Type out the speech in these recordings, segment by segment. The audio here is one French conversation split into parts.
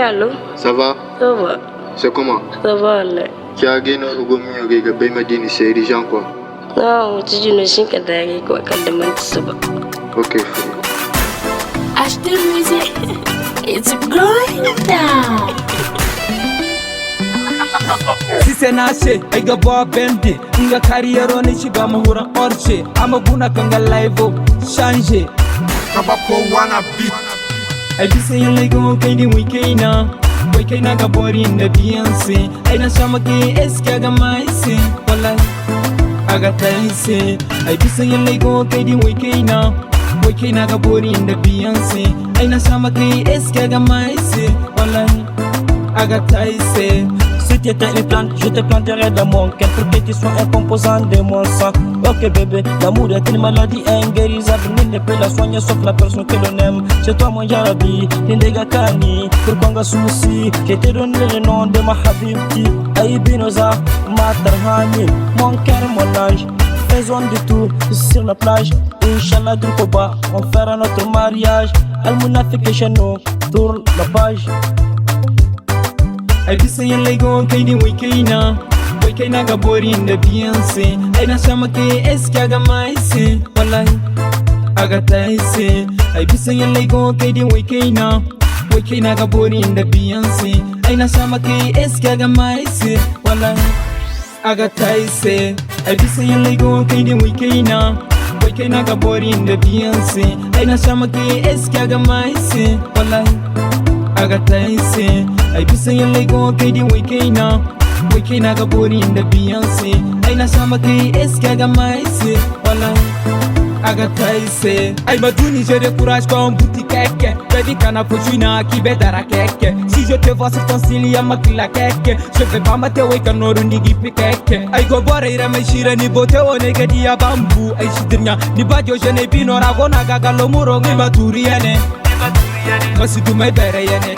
allô? Ça va? Ça va. C'est comment? Ça va, là. Tu as gagné au gommio que Gabe m'a dit c'est dirigeant quoi? Non, tu dis ne sais que d'ailleurs quoi quand demande ça va. Ok, frère. Acheter music, it's going down. Si c'est nache, aiga boa bendi, nga carrière ni chiga mahura orche, amaguna kanga live changer. Kabako wanna beat. I be saying like go kaidi wikaina ga bori na Beyonce. I na shama ke eska ga maise, wala aga taise. I be saying like go kaidi wikaina ga bori na Beyonce. I na shama ke eska ga maise, wala aga taise. Si tu étais une plante, je te planterais dans mon cœur pour que tu sois un composant de mon sang. Ok bébé, l'amour est une maladie inguérissable. Nul ne peut la soigner sauf la personne que l'on aime. C'est toi mon jarabi, Nindega Kani. Pour qu'on ga souci, je t'ai donné le nom de ma habibti. Aïbinoza, Matarhani. Mon cœur, mon âge, faisons du tout sur la plage. Inch'Allah du Koba, on fera notre mariage. Al-Munafik chez nous, tourne la page. I be saying like go kaidi wikaina ga bori na Beyonce. I na shama ke eska ga maise, wallahi aga taise. I be saying like go kaidi wikaina ga bori na Beyonce. I na shama ke eska ga maise, wallahi aga taise. I be saying like go kaidi wikaina ga bori na Beyonce. I na shama ke eska ga maise, wallahi aga taise. I be saying like go kaidi wikaina ga bori na Beyonce. I na shama ke eska ga maise, wala aga taise. I maduni je décourage comme boutique keke. Baby kana pochina ki bedara keke. Si je te vois sur ton style ya makila keke. Je vais pas mater weka noru nigi pikeke. I go bora ira meshira ni bote one gadi ya bambu. I shidirnya ni bajo je ne bino ragona gagalo muro ngi maturiene. Masidu mai bere yene.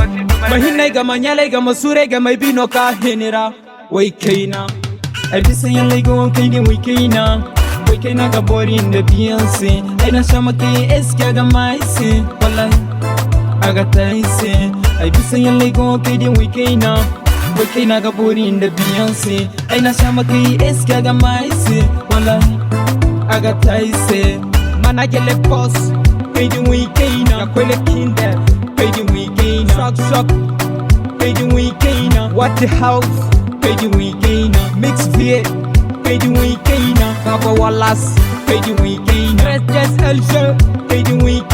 Mahinai ga manyale ga masure ga mai bino ka henera wikaina. I be saying like go kaidi wikaina ga bori na Beyonce. I na shama ke eska ga maise, wallahi aga taise. I be saying like go kaidi wikaina ga bori na Beyonce. I na shama ke eska ga maise, wallahi aga taise. Managele boss kaidi wikaina kwele kinder. Kaidi wikaina shock kaidi wikaina what the house kaidi wikaina mix V kaidi wikaina Baba Wallace kaidi wikaina Press El Show kaidi wikaina